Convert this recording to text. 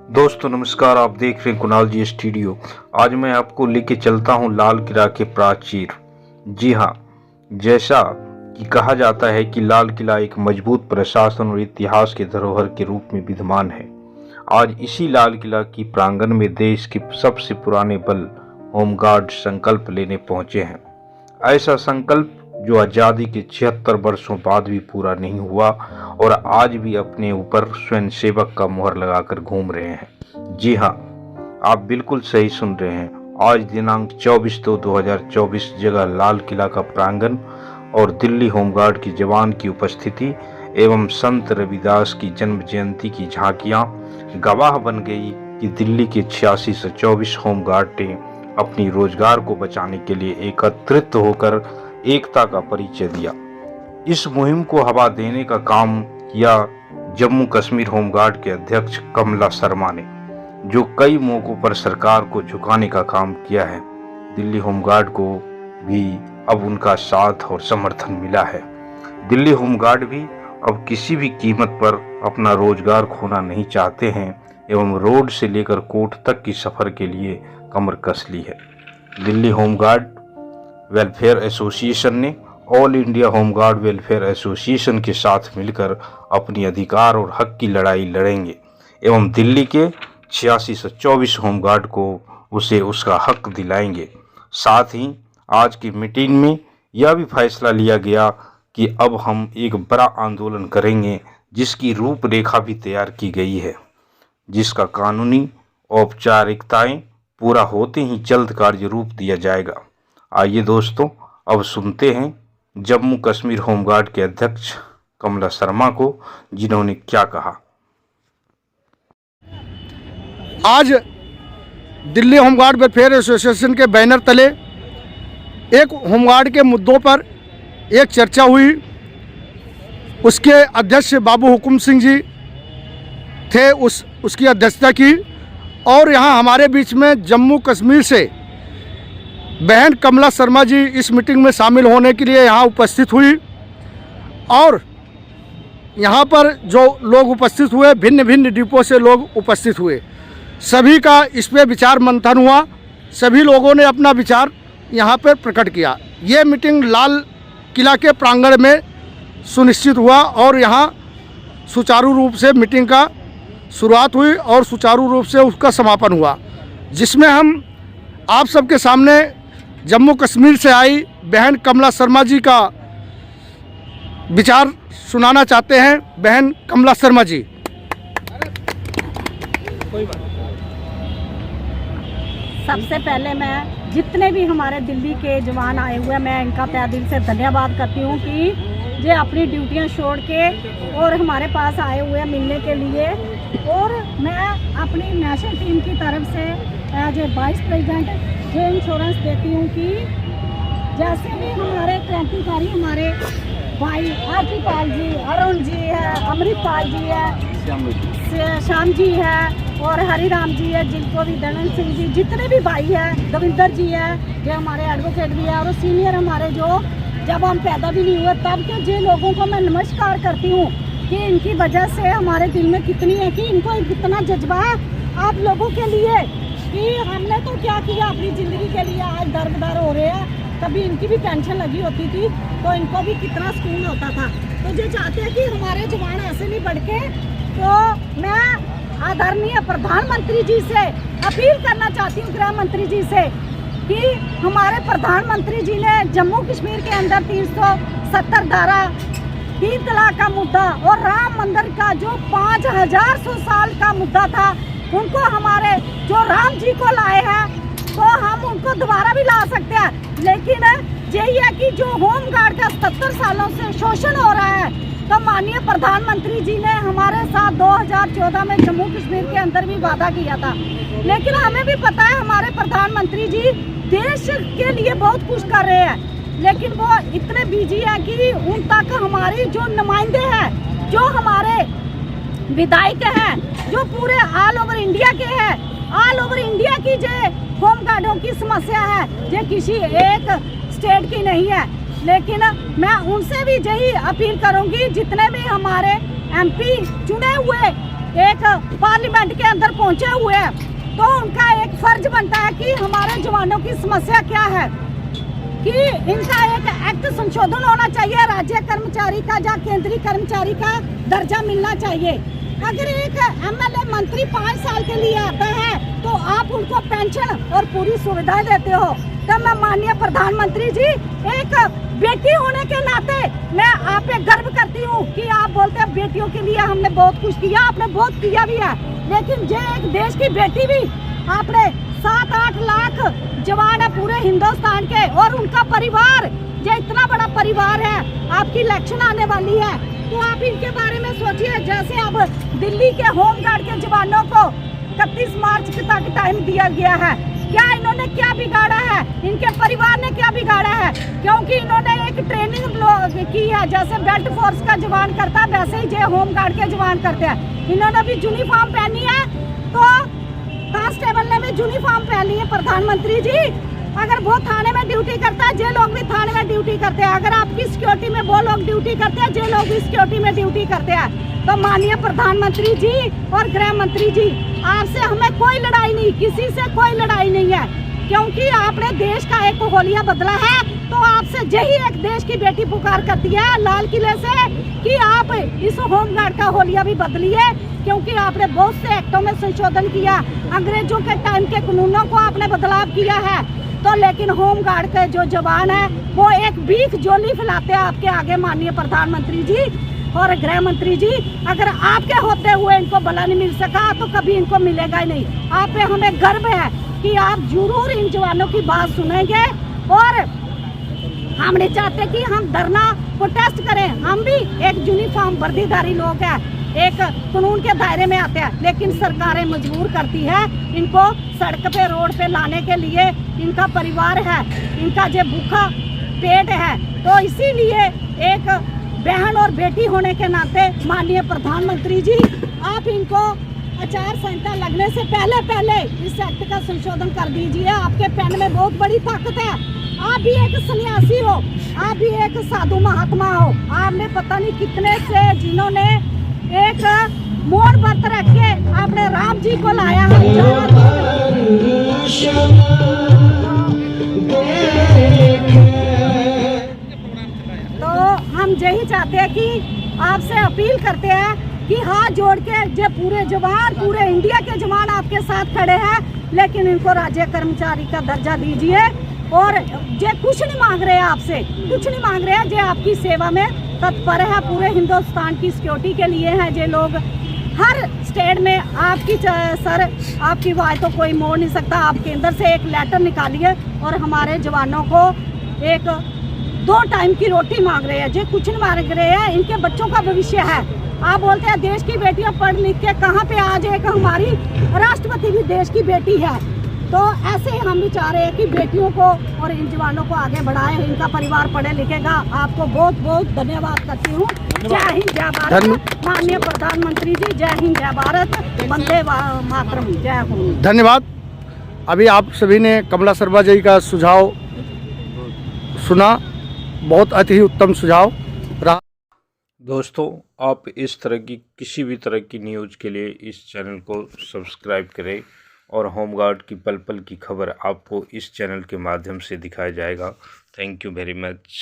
दोस्तों नमस्कार, आप देख रहे हैं कुणाल जी स्टूडियो। आज मैं आपको लेके चलता हूं लाल किला के प्राचीर। जी हाँ, जैसा कि कहा जाता है कि लाल किला एक मजबूत प्रशासन और इतिहास के धरोहर के रूप में विद्यमान है। आज इसी लाल किला की प्रांगण में देश के सबसे पुराने बल होमगार्ड संकल्प लेने पहुंचे हैं। ऐसा संकल्प जो आज़ादी के 76 वर्षों बाद भी पूरा नहीं हुआ और आज भी अपने ऊपर स्वयंसेवक का मुहर लगाकर घूम रहे हैं। जी हाँ, आप बिल्कुल सही सुन रहे हैं। आज दिनांक 24/2/2024 जगह लाल किला का प्रांगण और दिल्ली होमगार्ड की जवान की उपस्थिति एवं संत रविदास की जन्म जयंती की झांकियां गवाह बन गई कि दिल्ली के 86 से 24 होमगार्ड ने अपनी रोजगार को बचाने के लिए एकत्रित होकर एकता का परिचय दिया। इस मुहिम को हवा देने का काम किया जम्मू कश्मीर होमगार्ड के अध्यक्ष कमला शर्मा ने, जो कई मौकों पर सरकार को झुकाने का काम किया है। दिल्ली होमगार्ड को भी अब उनका साथ और समर्थन मिला है। दिल्ली होमगार्ड भी अब किसी भी कीमत पर अपना रोजगार खोना नहीं चाहते हैं एवं रोड से लेकर कोर्ट तक की सफर के लिए कमर कस ली है। दिल्ली होमगार्ड वेलफेयर एसोसिएशन ने all India home guard welfare association के साथ मिलकर अपनी अधिकार और हक की लड़ाई लड़ेंगे एवं दिल्ली के 86 से 24 होमगार्ड को उसे उसका हक दिलाएंगे। साथ ही आज की मीटिंग में यह भी फैसला लिया गया कि अब हम एक बड़ा आंदोलन करेंगे, जिसकी रूपरेखा भी तैयार की गई है, जिसका कानूनी औपचारिकताएं पूरा होते ही जल्द कार्य रूप दिया जाएगा। आइए दोस्तों, अब सुनते हैं जम्मू कश्मीर होमगार्ड के अध्यक्ष कमला शर्मा को, जिन्होंने क्या कहा। आज दिल्ली होमगार्ड वेलफेयर एसोसिएशन के बैनर तले एक होमगार्ड के मुद्दों पर एक चर्चा हुई। उसके अध्यक्ष बाबू हुकुम सिंह जी थे, उसकी अध्यक्षता की और यहाँ हमारे बीच में जम्मू कश्मीर से बहन कमला शर्मा जी इस मीटिंग में शामिल होने के लिए यहाँ उपस्थित हुई और यहाँ पर जो लोग उपस्थित हुए, भिन्न भिन्न डिपो से लोग उपस्थित हुए। सभी का इस पे विचार मंथन हुआ, सभी लोगों ने अपना विचार यहाँ पर प्रकट किया। ये मीटिंग लाल किला के प्रांगण में सुनिश्चित हुआ और यहाँ सुचारू रूप से मीटिंग का शुरुआत हुई और सुचारू रूप से उसका समापन हुआ, जिसमें हम आप सबके सामने जम्मू कश्मीर से आई बहन कमला शर्मा जी का विचार सुनाना चाहते हैं। बहन कमला शर्मा जी। सबसे पहले मैं जितने भी हमारे दिल्ली के जवान आए हुए हैं, मैं इनका तहे दिल से धन्यवाद करती हूँ कि ये अपनी ड्यूटियाँ छोड़ के और हमारे पास आए हुए हैं मिलने के लिए। और मैं अपनी नेशनल टीम की तरफ से एज ए वाइस प्रेसिडेंट ये इंश्योरेंस देती हूँ कि जैसे भी हमारे क्रांतिकारी हमारे भाई आरती पाल जी, अरुण जी है, अमृतपाल जी है, श्याम जी है और हरिराम जी है, जिनको भी दनन सिंह जी, जितने भी भाई हैं, दविंदर जी है जो हमारे एडवोकेट भी है और सीनियर हमारे जो जब हम पैदा भी नहीं हुए तब के जिन लोगों को मैं नमस्कार करती हूँ कि इनकी वजह से हमारे दिल में कितनी है कि इनको कितना जज्बा है आप लोगों के लिए कि हमने तो क्या किया अपनी ज़िंदगी के लिए, आज दरबदर हो रहे हैं। कभी इनकी भी पेंशन लगी होती थी तो इनको भी कितना सुकून होता था। तो जो चाहते हैं कि हमारे जवान ऐसे नहीं बढ़ के, तो मैं आदरणीय प्रधानमंत्री जी से अपील करना चाहती हूँ, गृह मंत्री जी से, कि हमारे प्रधानमंत्री जी ने जम्मू कश्मीर के अंदर 370 धारा, 3 तलाक का मुद्दा और राम मंदिर का जो 5000 साल का मुद्दा था, उनको हमारे जो राम जी को लाए हैं तो हम उनको दोबारा भी ला सकते हैं। लेकिन यही है कि जो होम गार्ड का 77 सालों से शोषण हो रहा है, तो माननीय प्रधानमंत्री जी ने हमारे साथ 2014 में जम्मू कश्मीर के अंदर भी वादा किया था। लेकिन हमें भी पता है हमारे प्रधानमंत्री जी देश के लिए बहुत कुछ कर रहे हैं, लेकिन वो इतने बिजी है कि उन तक हमारे जो नुमाइंदे हैं, जो हमारे विधायक हैं, जो पूरे ऑल ओवर इंडिया के हैं, ऑल ओवर इंडिया की जो होम गार्डों की समस्या है, ये किसी एक स्टेट की नहीं है। लेकिन मैं उनसे भी यही अपील करूंगी, जितने भी हमारे एमपी चुने हुए एक पार्लियामेंट के अंदर पहुंचे हुए हैं, तो उनका एक फर्ज बनता है कि हमारे जवानों की समस्या क्या है, कि इनका एक एक्ट संशोधन होना चाहिए, राज्य कर्मचारी का या केंद्रीय कर्मचारी का दर्जा मिलना चाहिए। अगर एक एमएलए मंत्री 5 साल के लिए आता है तो आप उनको पेंशन और पूरी सुविधाएं देते हो। तो मैं माननीय प्रधानमंत्री जी, एक बेटी होने के नाते मैं आप पे गर्व करती हूँ कि आप बोलते हैं बेटियों के लिए हमने बहुत कुछ किया, आपने बहुत किया भी है, लेकिन जो एक देश की बेटी भी आपने 7-8 लाख जवान है पूरे हिंदुस्तान के, और उनका परिवार जो इतना बड़ा परिवार है, आपकी इलेक्शन आने वाली है तो आप इनके बारे में सोचिए। जैसे अब दिल्ली के होमगार्ड के जवानों को 31 मार्च तक टाइम दिया गया है, क्या इन्होंने क्या बिगाड़ा है, इनके परिवार ने क्या बिगाड़ा है? क्योंकि इन्होंने एक ट्रेनिंग की है, जैसे बेल्ट फोर्स का जवान करता है वैसे ही जो होमगार्ड के जवान करते हैं। इन्होंने भी यूनिफॉर्म पहनी है, तो कांस्टेबल ने भी यूनिफॉर्म पहनी है। प्रधानमंत्री जी, अगर वो थाने में ड्यूटी करता है, जे लोग भी थाने में ड्यूटी करते हैं, अगर आपकी सिक्योरिटी में वो लोग ड्यूटी करते हैं, जे लोग भी सिक्योरिटी में ड्यूटी करते हैं, तो माननीय प्रधानमंत्री जी और गृह मंत्री जी, आपसे हमें कोई लड़ाई नहीं, किसी से कोई लड़ाई नहीं है, क्योंकि आपने देश का एक होलिया बदला है। तो आपसे यही एक देश की बेटी पुकार करती है लाल किले से कि आप इस होमगार्ड का होलिया भी बदलिए, क्योंकि आपने बहुत से एक्टों में संशोधन किया, अंग्रेजों के टाइम के कानूनों को आपने बदलाव किया है, तो लेकिन होमगार्ड के जो जवान है वो एक भीख झोली फैलाते हैं आपके आगे। माननीय प्रधानमंत्री जी और गृह मंत्री जी, अगर आपके होते हुए इनको भला नहीं मिल सका तो कभी इनको मिलेगा ही नहीं। आप पे हमें गर्व है कि आप जरूर इन जवानों की बात सुनेंगे, और हम नहीं चाहते कि हम धरना प्रोटेस्ट करें, हम भी एक यूनिफॉर्म वर्दीधारी लोग हैं, एक कानून के दायरे में आते हैं, लेकिन सरकारें मजबूर करती है इनको सड़क पे रोड पे लाने के लिए। इनका परिवार है, इनका जो भूखा पेट है, तो इसीलिए एक बहन और बेटी होने के नाते माननीय प्रधानमंत्री जी, आप इनको आचार संहिता लगने से पहले इस एक्ट का संशोधन कर दीजिए। आपके पेन में बहुत बड़ी ताकत है, आप भी एक सन्यासी हो, आप भी एक साधु महात्मा हो, आपने पता नहीं कितने से जिन्होंने एक मोड़ व्रत रख के आपने राम जी को लाया है। तो हम यही चाहते हैं कि आपसे अपील करते हैं कि हाथ जोड़ के जो पूरे जवान, पूरे इंडिया के जवान आपके साथ खड़े हैं, लेकिन इनको राज्य कर्मचारी का दर्जा दीजिए। और जे कुछ नहीं मांग रहे हैं आपसे, कुछ नहीं मांग रहे हैं, जे आपकी सेवा में तत्पर है, पूरे हिंदुस्तान की सिक्योरिटी के लिए हैं जे लोग। हर स्टेट में आपकी सर आपकी आवाज़ तो कोई मोड़ नहीं सकता। आप केंद्र से एक लेटर निकालिए और हमारे जवानों को एक 2 टाइम की रोटी मांग रहे हैं, जो कुछ नहीं मांग रहे हैं, इनके बच्चों का भविष्य है। आप बोलते हैं देश की बेटियां पढ़ लिख के कहाँ पे आज एक हमारी राष्ट्रपति भी देश की बेटी है। तो ऐसे ही हम भी चाह रहे हैं कि बेटियों को और इन जवानों को आगे बढ़ाएं, इनका परिवार पढ़े लिखेगा। आपको बहुत बहुत धन्यवाद करती हूँ। जय हिंद, जय भारत। माननीय प्रधानमंत्री जी, जय हिंद, जय भारत, वंदे मातरम, जय हो। धन्यवाद। अभी आप सभी ने कमला शर्मा जी का सुझाव सुना, बहुत अति उत्तम सुझाव रहा। दोस्तों, आप इस तरह की किसी भी तरह की न्यूज़ के लिए इस चैनल को सब्सक्राइब करें, और होमगार्ड की पल पल की खबर आपको इस चैनल के माध्यम से दिखाया जाएगा। Thank you very much.